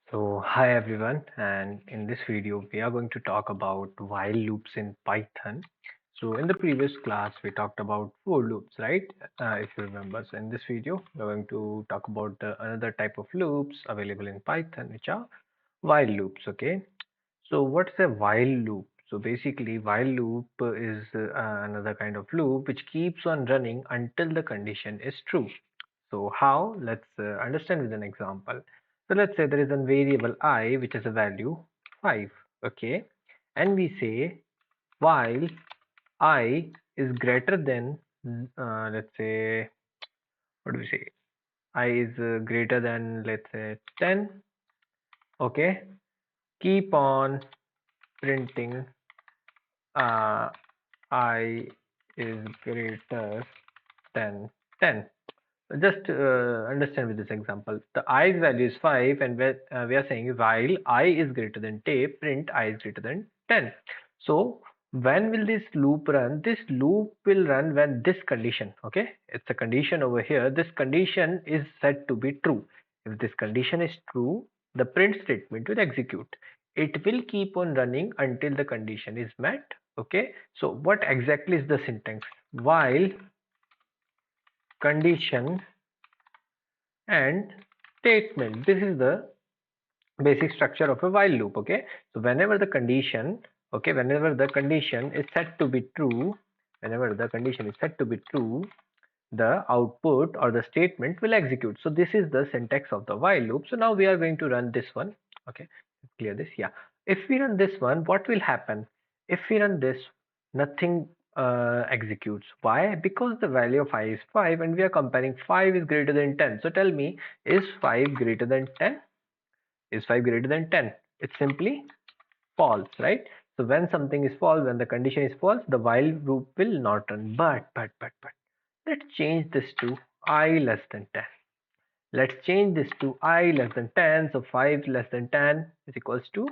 Hi everyone, and in this video, we are going to talk about while loops in Python. In the previous class, we talked about for loops, right? If you remember. So, in this video, we're going to talk about another type of loops available in Python, which are while loops, okay? So, what's a while loop? So, basically, while loop is another kind of loop which keeps on running until the condition is true. So how? Let's understand with an example. So let's say there is a variable I which has a value 5, okay? And we say while I is greater than, let's say, what do we say? I is greater than, let's say, 10, okay? Keep on printing uh, I is greater than 10. Just understand with this example. The i's value is 5 and we are saying while I is greater than 10, print I is greater than 10. So when will this loop run? This loop will run when this condition, okay? It's a condition over here. This condition is set to be true. If this condition is true, the print statement will execute. It will keep on running until the condition is met, okay? So what exactly is the syntax? While condition and statement. This is the basic structure of a while loop, okay? So whenever the condition, okay, whenever the condition is set to be true, whenever the condition is set to be true, the output or the statement will execute. So this is the syntax of the while loop. So now we are going to run this one, okay? Clear this, yeah. If we run this one, what will happen? If we run this, nothing executes. Why? Because the value of I is 5 and we are comparing 5 is greater than 10. So tell me, is 5 greater than 10? Is 5 greater than 10? It's simply false, right? So when something is false, when the condition is false, the while loop will not run. But let's change this to I less than 10. Let's change this to I less than 10. So 5 less than 10 is equals to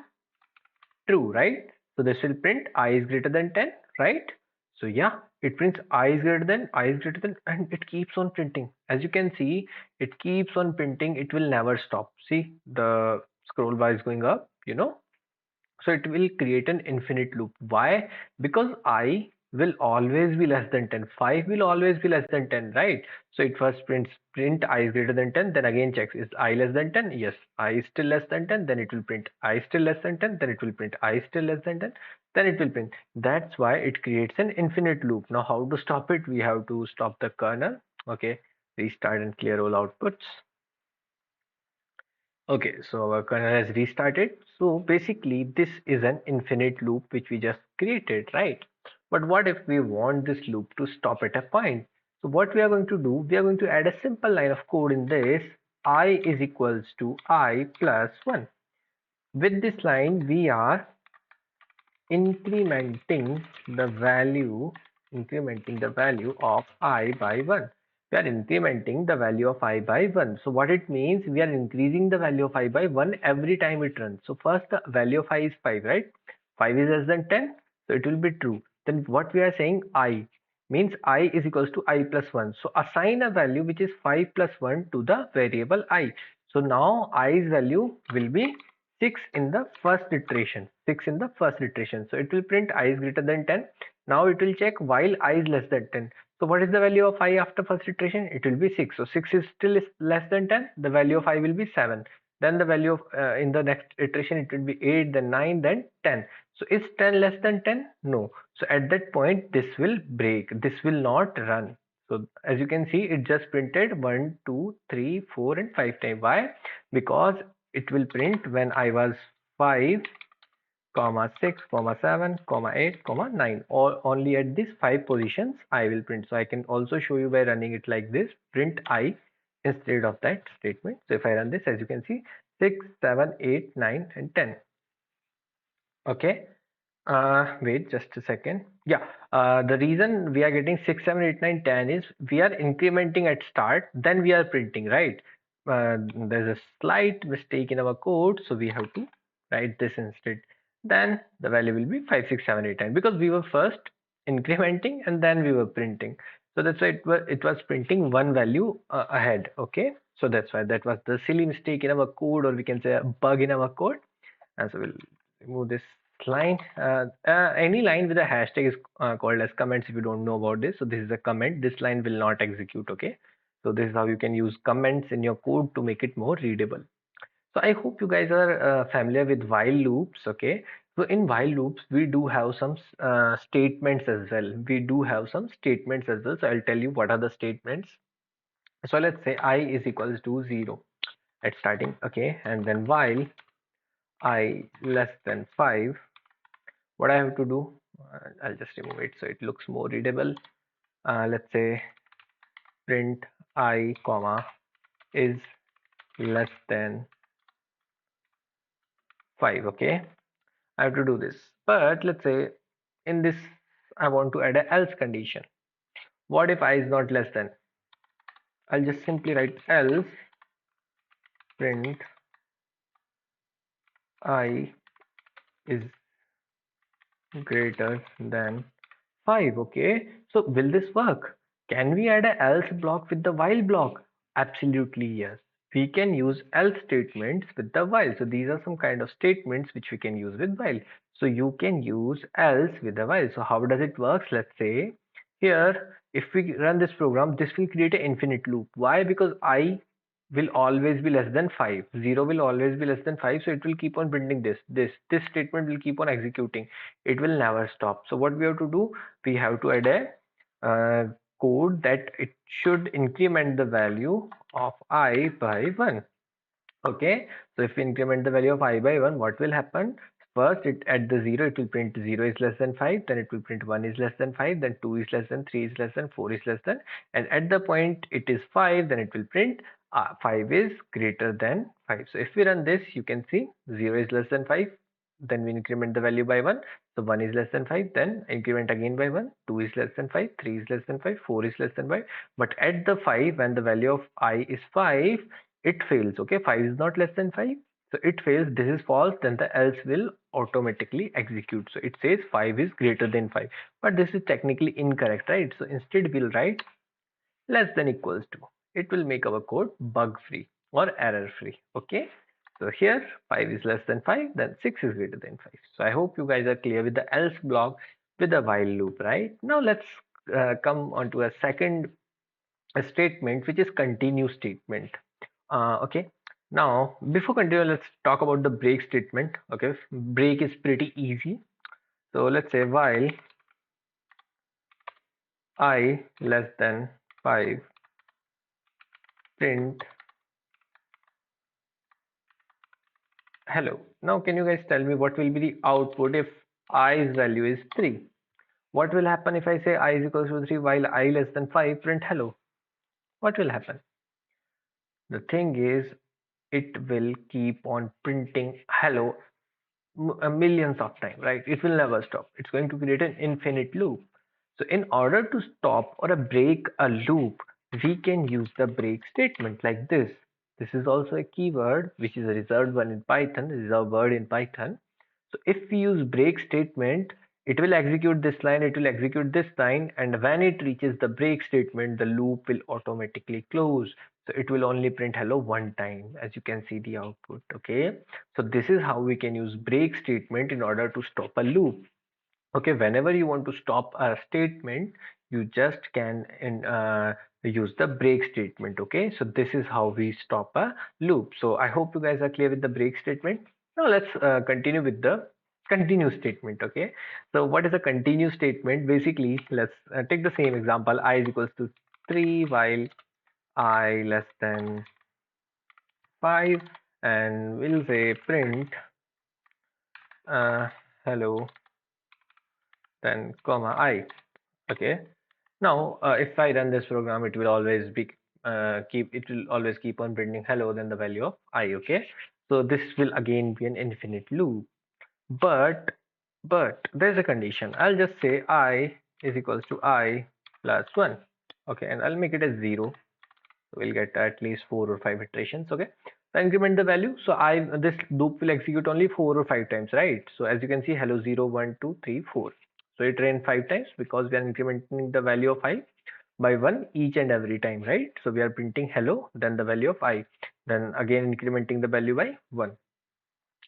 true, right? So this will print I is greater than 10, right? So yeah, it prints I is greater than, I is greater than, and it keeps on printing. As you can see, it keeps on printing. It will never stop. See, the scroll bar is going up, so it will create an infinite loop. Why? Because I will always be less than 10. 5 will always be less than 10, right? So it first prints print I is greater than 10, then again checks is I less than 10? Yes. I is still less than 10, then it will print I still less than 10, then it will print I still less than 10, then it will print. That's why it creates an infinite loop. Now how to stop it? We have to stop the kernel. Okay. Restart and clear all outputs. Okay, so our kernel has restarted. So basically, this is an infinite loop which we just created, right? But what if we want this loop to stop at a point? So what we are going to do, we are going to add a simple line of code in this. I is equals to I plus 1. With this line, we are incrementing the value incrementing the value of I by 1. We are incrementing the value of I by 1. So what it means, we are increasing the value of I by 1 every time it runs. So first the value of I is 5, right? 5 is less than 10, so it will be true. Then what we are saying, I means I is equals to I plus 1. So assign a value which is 5 plus 1 to the variable I. So now I's value will be 6 in the first iteration. 6 in the first iteration. So it will print I is greater than 10. Now it will check while I is less than 10. So what is the value of I after first iteration? It will be 6. So 6 is still less than 10. The value of I will be 7. Then the value of in the next iteration it will be 8, then 9, then 10. So is 10 less than 10? No. So at that point this will break. This will not run. So as you can see, it just printed 1, 2, 3, 4, and 5 times. Why? Because it will print when I was 5, comma 6, comma 7, comma 8, comma 9. Or only at these 5 positions I will print. So I can also show you by running it like this. Print I instead of that statement. So if I run this, as you can see, 6, 7, 8, 9, and 10. Okay. Wait just a second. Yeah, the reason we are getting 6, 7, 8, 9, 10 is we are incrementing at start, then we are printing, right? There's a slight mistake in our code, so we have to write this instead. Then the value will be 5, 6, 7, 8, 9 because we were first incrementing and then we were printing. So that's why it was printing one value ahead. Okay. So that's why that was the silly mistake in our code, or we can say a bug in our code. And so we'll remove this line. Any line with a hashtag is called as comments if you don't know about this. So this is a comment. This line will not execute. Okay. So this is how you can use comments in your code to make it more readable. So I hope you guys are familiar with while loops. Okay. So in while loops, we do have some statements as well. We do have some statements as well. So I'll tell you what are the statements. So let's say I is equals to 0 at starting. Okay. And then while I less than 5, what I have to do, I'll just remove it so it looks more readable. Let's say print I comma is less than 5. Okay, I have to do this, but let's say in this I want to add a else condition. What if I is not less than? I'll just simply write else print I is greater than 5. Okay, so will this work? Can we add a else block with the while block? Absolutely yes. We can use else statements with the while. So these are some kind of statements which we can use with while. So you can use else with the while. So how does it work? Let's say here, if we run this program, this will create an infinite loop. Why? Because I will always be less than 5. 0 will always be less than 5. So it will keep on printing this statement will keep on executing. It will never stop. So what we have to do, we have to add a code that it should increment the value of I by 1. Okay, so if we increment the value of I by 1, what will happen? First, it at the 0, it will print 0 is less than 5, then it will print 1 is less than 5, then 2 is less than 3 is less than 4 is less than, and at the point it is 5, then it will print 5 is greater than 5. So if we run this, you can see 0 is less than 5, then we increment the value by 1. So 1 is less than 5, then increment again by 1, 2 is less than 5, 3 is less than 5, 4 is less than 5. But at the 5, when the value of I is 5, it fails. Okay, 5 is not less than 5, so it fails. This is false, then the else will automatically execute. So it says 5 is greater than 5, but this is technically incorrect, right? So instead we'll write less than equals to. It will make our code bug free or error free. Okay, so here 5 is less than 5, then 6 is greater than 5. So I hope you guys are clear with the else block with the while loop. Right now let's come on to a second statement, which is continue statement. Okay, now before continue, let's talk about the break statement. Okay, break is pretty easy. So let's say while I less than 5, print hello. Now can you guys tell me what will be the output if i's value is 3? What will happen if I say I is equals to 3 while I less than 5, print hello? What will happen? The thing is, it will keep on printing hello millions of times, right? It will never stop. It's going to create an infinite loop. So in order to stop or break a loop, we can use the break statement like this. This is also a keyword which is a reserved one in Python, reserved word in Python. So if we use break statement, it will execute this line, it will execute this line, and when it reaches the break statement, the loop will automatically close. So it will only print hello one time, as you can see the output. Okay, so this is how we can use break statement in order to stop a loop. Okay, whenever you want to stop a statement, you just can use the break statement. Okay, so this is how we stop a loop. So I hope you guys are clear with the break statement. Now let's continue with the continue statement. Okay, so what is a continue statement? Basically, let's take the same example. I is equals to 3 while I less than 5, and we'll say print hello, then comma I. Okay, now if I run this program, it will always be it will always keep on printing hello, then the value of I. Okay, so this will again be an infinite loop, but there's a condition. I'll just say I is equals to I plus 1. Okay, and I'll make it as 0. So we'll get at least 4 or 5 iterations. Okay, so increment the value. So I this loop will execute only 4 or 5 times, right? So as you can see, hello 0 1 2 3 4. So it ran 5 times because we are incrementing the value of I. by 1 each and every time, right? So we are printing hello, then the value of I, then again incrementing the value by 1.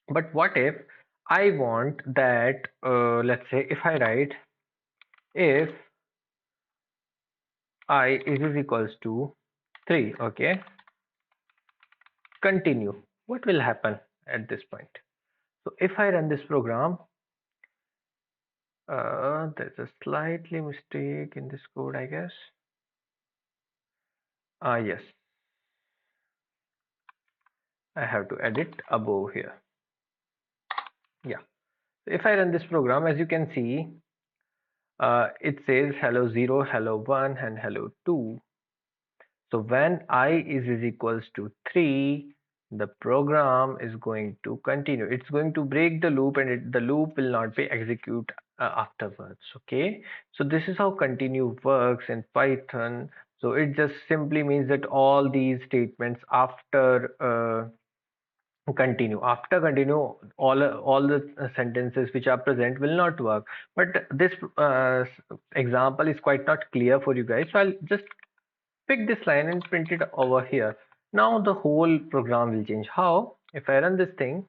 But what if I want that, let's say if I write if I is equals to 3, okay, continue. What will happen at this point? So if I run this program, there's a slightly mistake in this code, I guess. Yes, I have to edit above here. Yeah. So if I run this program, as you can see, it says hello 0, hello 1, and hello 2. So when I is equals to 3, the program is going to continue. It's going to break the loop, and the loop will not be executed afterwards. Okay. So this is how continue works in Python. So it just simply means that all these statements after continue, all the sentences which are present will not work. But this example is quite not clear for you guys, so I'll just pick this line and print it over here. Now the whole program will change. How? If I run this thing,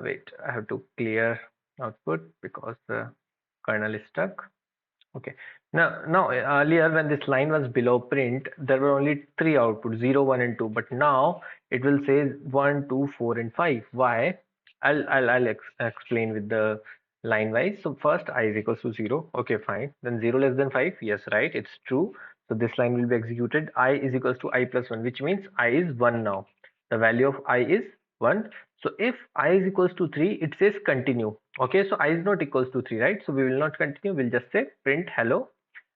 wait, I have to clear output because the kernel is stuck. Okay. Now earlier when this line was below print, there were only three outputs, 0, 1, and 2. But now it will say 1, 2, 4, and 5. Why? I'll explain with the line wise. So first I is equals to 0. Okay, fine. Then 0 less than 5. Yes, right. It's true. So this line will be executed. I is equals to I plus 1, which means I is 1 now. The value of I is 1. So if I is equals to 3, it says continue. Okay, so I is not equals to 3, right? So we will not continue. We'll just say print hello,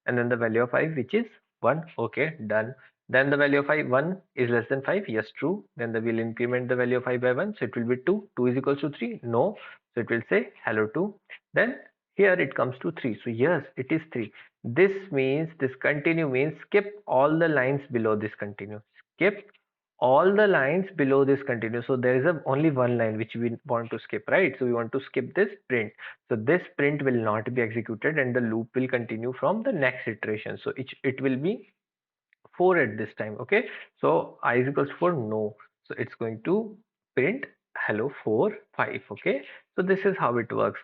and then the value of I, which is 1. Okay, done. Then the value of I, 1 is less than 5. Yes, true. Then we'll increment the value of I by 1. So it will be 2. 2 is equals to 3. No. So it will say hello 2. Then here it comes to 3. So yes, it is 3. This means this continue means skip all the lines below this continue. Skip all the lines below this continue. So there is only one line which we want to skip, right? So we want to skip this print. So this print will not be executed, and the loop will continue from the next iteration. So it will be 4 at this time. Okay, so I is equals to 4. No, so it's going to print hello 4 5. Okay, so this is how it works.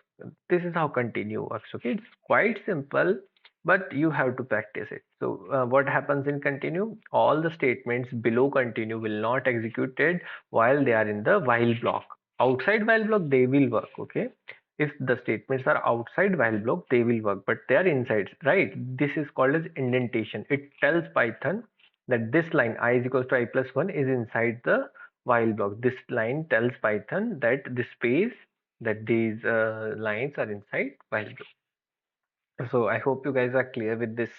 This is how continue works. Okay, it's quite simple, but you have to practice it. So what happens in continue? All the statements below continue will not executed while they are in the while block. Outside while block they will work. Okay, if the statements are outside while block they will work, but they are inside, right? This is called as indentation. It tells Python that this line I is equals to I plus 1 is inside the while block. This line tells Python that the space, that these lines are inside while block. So I hope you guys are clear with this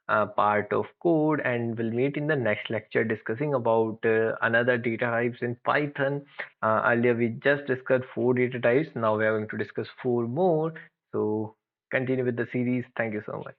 part of code, and we'll meet in the next lecture discussing about another data types in Python. Earlier we just discussed 4 data types. Now we are going to discuss 4 more. So continue with the series. Thank you so much.